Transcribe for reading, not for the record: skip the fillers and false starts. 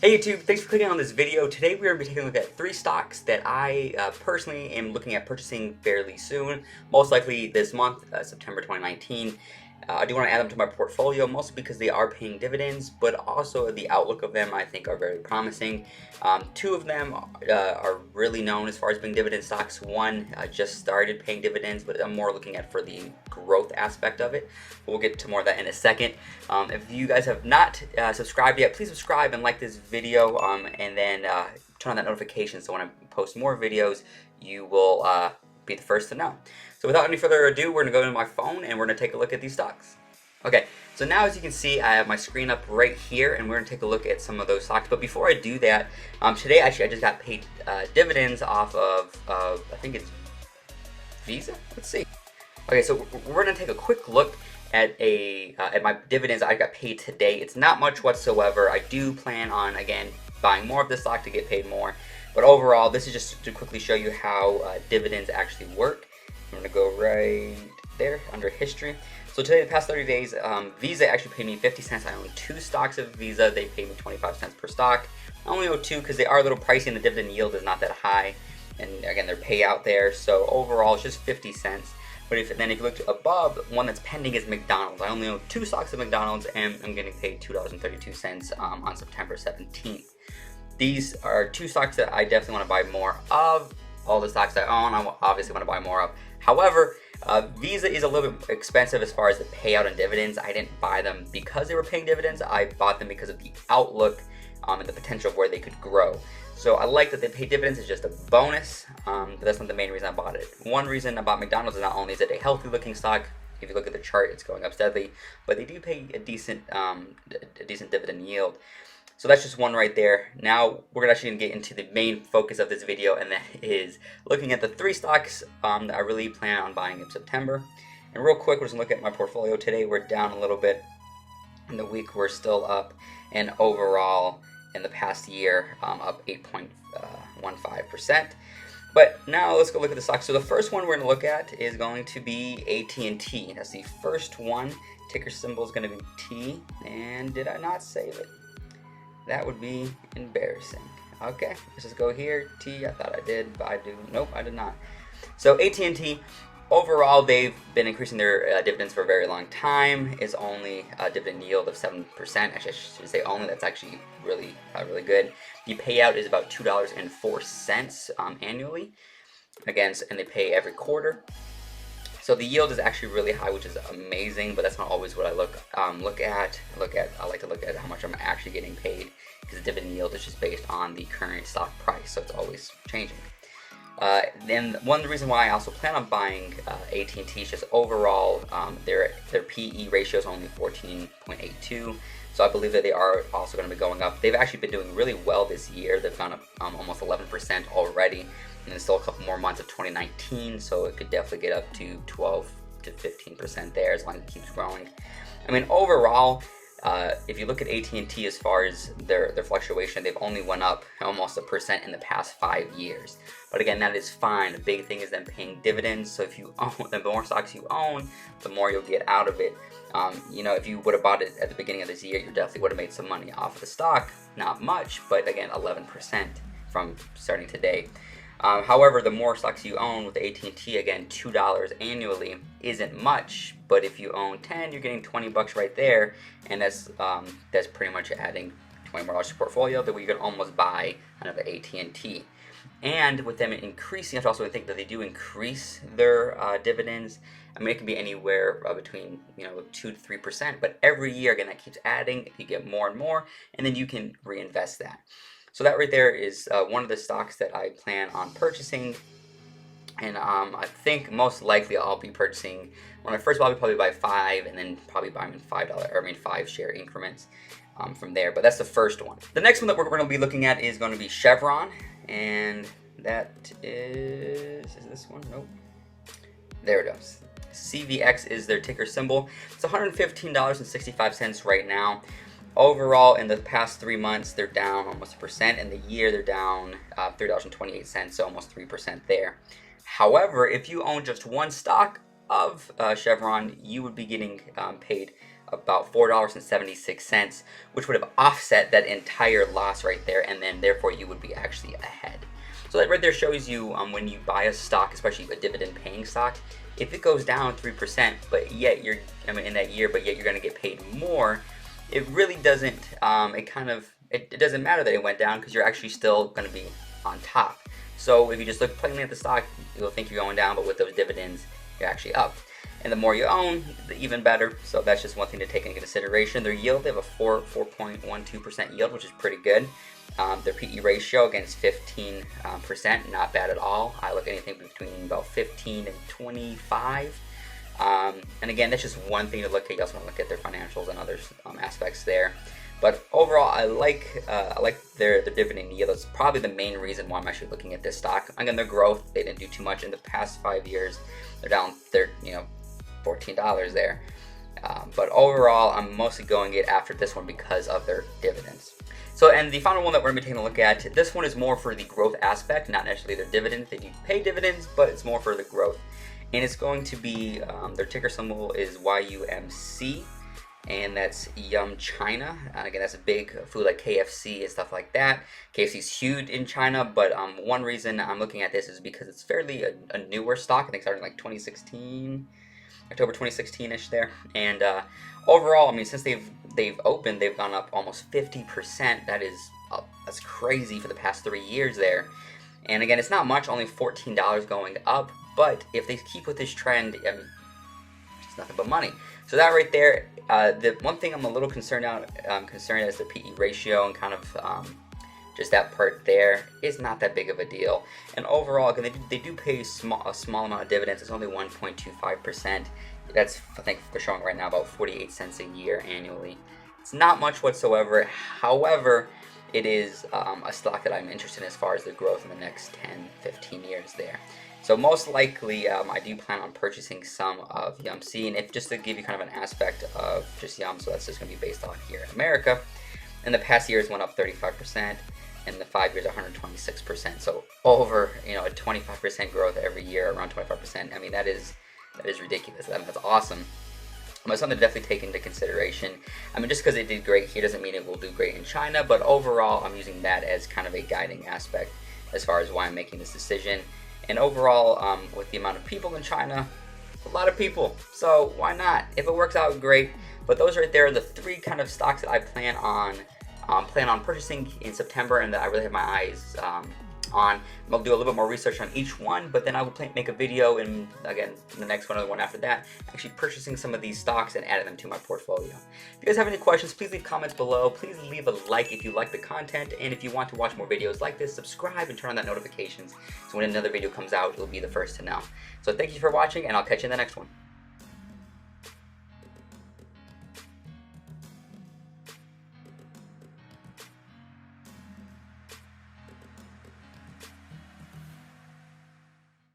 Hey YouTube, thanks for clicking on this video. Today we are going to be taking a look at 3 stocks that I personally am looking at purchasing fairly soon, most likely this month, September 2019. I do want to add them to my portfolio, mostly because they are paying dividends, but also the outlook of them I think are very promising. 2 of them are really known as far as being dividend stocks. One just started paying dividends, but I'm more looking at for the growth aspect of it. We'll get to more of that in a second. If you guys have not subscribed yet, please subscribe and like this video, and then turn on that notification so when I post more videos, you will be the first to know. So without any further ado, we're going to go to my phone and we're going to take a look at these stocks. Okay, so now as you can see, I have my screen up right here and we're going to take a look at some of those stocks. But before I do that, today actually I just got paid dividends off of, I think it's Visa? Let's see. Okay, so we're going to take a quick look at my dividends I got paid today. It's not much whatsoever. I do plan on, again, buying more of this stock to get paid more. But overall, this is just to quickly show you how dividends actually work. I'm going to go right there under history. So today, the past 30 days, Visa actually paid me 50 cents. I own 2 stocks of Visa. They paid me 25 cents per stock. I only own 2 because they are a little pricey and the dividend yield is not that high. And again, their payout there. So overall, it's just 50 cents. But if you look above, one that's pending is McDonald's. I only own 2 stocks of McDonald's and I'm getting paid $2.32 on September 17th. These are 2 stocks that I definitely want to buy more of. All the stocks I own, I obviously want to buy more of. However, Visa is a little bit expensive as far as the payout and dividends. I didn't buy them because they were paying dividends. I bought them because of the outlook and the potential of where they could grow. So I like that they pay dividends. It's just a bonus, but that's not the main reason I bought it. One reason I bought McDonald's is not only is it a healthy looking stock, if you look at the chart, it's going up steadily, but they do pay a decent dividend yield. So that's just one right there. Now we're actually going to get into the main focus of this video, and that is looking at the 3 stocks that I really plan on buying in September. And real quick, we're just going to look at my portfolio today. We're down a little bit. In the week, we're still up, and overall in the past year, up 8.15%. But now let's go look at the stocks. So the first one we're going to look at is going to be AT&T. That's the first one. Ticker symbol is going to be T. And did I not save it? That would be embarrassing. Okay, let's just go here. T, I thought I did, but nope, I did not. So AT&T, overall, they've been increasing their dividends for a very long time. It's only a dividend yield of 7%. Actually, I should say only. That's actually really good. The payout is about $2.04 annually. Again, and they pay every quarter. So the yield is actually really high, which is amazing, but that's not always what I look at. I like to look at how much I'm actually getting paid, because the dividend yield is just based on the current stock price, so it's always changing. Then one reason why I also plan on buying AT&T is just overall their PE ratio is only 14.82, so I believe that they are also going to be going up. They've actually been doing really well this year. They've gone up almost 11% already. And there's still a couple more months of 2019, so it could definitely get up to 12 to 15% there as long as it keeps growing. I mean, overall, if you look at AT&T as far as their fluctuation, they've only went up almost 1% in the past 5 years. But again, that is fine. The big thing is them paying dividends. So if you own, the more stocks you own, the more you'll get out of it. If you would have bought it at the beginning of this year, you definitely would have made some money off of the stock. Not much, but again, 11% from starting today. However, the more stocks you own with AT&T, again, $2 annually isn't much, but if you own 10, you're getting $20 right there, and that's pretty much adding $20 more to your portfolio that we could almost buy another AT&T. And with them increasing, I also think that they do increase their dividends. I mean, it can be anywhere between 2 to 3%, but every year, again, that keeps adding. You get more and more, and then you can reinvest that. So that right there is one of the stocks that I plan on purchasing, and I think most likely I'll be purchasing, when I first buy, probably buy 5, and then probably buy them in $5 share increments from there. But that's the first one. The next one that we're going to be looking at is going to be Chevron, and that is this one? Nope. There it goes. CVX is their ticker symbol. It's $115.65 right now. Overall, in the past 3 months, they're down almost 1%. In the year, they're down $3.28, so almost 3% there. However, if you own just one stock of Chevron, you would be getting paid about $4.76, which would have offset that entire loss right there, and then therefore you would be actually ahead. So that right there shows you when you buy a stock, especially a dividend paying stock, if it goes down 3%, but yet you're, in that year, but yet you're going to get paid more, it really doesn't, it doesn't matter that it went down, because you're actually still going to be on top. So if you just look plainly at the stock, you'll think you're going down, but with those dividends, you're actually up. And the more you own, the even better. So that's just one thing to take into consideration. Their yield, they have a 4.12% yield, which is pretty good. Their PE ratio, again, is 15%, not bad at all. I look at anything between about 15 and 25. And again, that's just one thing to look at. You also want to look at their financials and other aspects there. But overall, I like their dividend yield. That's probably the main reason why I'm actually looking at this stock. Again, their growth, they didn't do too much in the past 5 years. They're down, $14 there. But overall, I'm mostly going it after this one because of their dividends. So, and the final one that we're going to be taking a look at, this one is more for the growth aspect, not necessarily their dividends. They do pay dividends, but it's more for the growth. And it's going to be, their ticker symbol is YUMC, and that's Yum China. And again, that's a big food like KFC and stuff like that. KFC is huge in China, but one reason I'm looking at this is because it's fairly a newer stock. I think started in like 2016. October 2016-ish there, and overall, since they've opened, they've gone up almost 50%. That's crazy for the past 3 years there. And again, it's not much, only $14 going up. But if they keep with this trend, it's nothing but money. So that right there, the one thing I'm a little concerned is the PE ratio and kind of just that part there is not that big of a deal. And overall, again, they do pay a small amount of dividends. It's only 1.25%. That's, I think they're showing right now, about 48 cents a year annually. It's not much whatsoever. However, it is a stock that I'm interested in as far as the growth in the next 10, 15 years there. So most likely, I do plan on purchasing some of YUMC. And if just to give you kind of an aspect of just Yum, so that's just going to be based on here in America. In the past years, went up 35%. In the 5 years, 126%. So over, a 25% growth every year, around 25%. That is ridiculous. That's awesome. But something to definitely take into consideration. Just because it did great here doesn't mean it will do great in China. But overall, I'm using that as kind of a guiding aspect as far as why I'm making this decision. And overall, with the amount of people in China, a lot of people. So why not? If it works out, great. But those right there are the 3 kind of stocks that I plan on purchasing in September, and that I really have my eyes on. I'll do a little bit more research on each one, but then I will make a video, and again, the next one or the one after that, actually purchasing some of these stocks and adding them to my portfolio. If you guys have any questions, please leave comments below. Please leave a like if you like the content, and if you want to watch more videos like this, subscribe and turn on that notifications so when another video comes out, you'll be the first to know. So thank you for watching, and I'll catch you in the next one.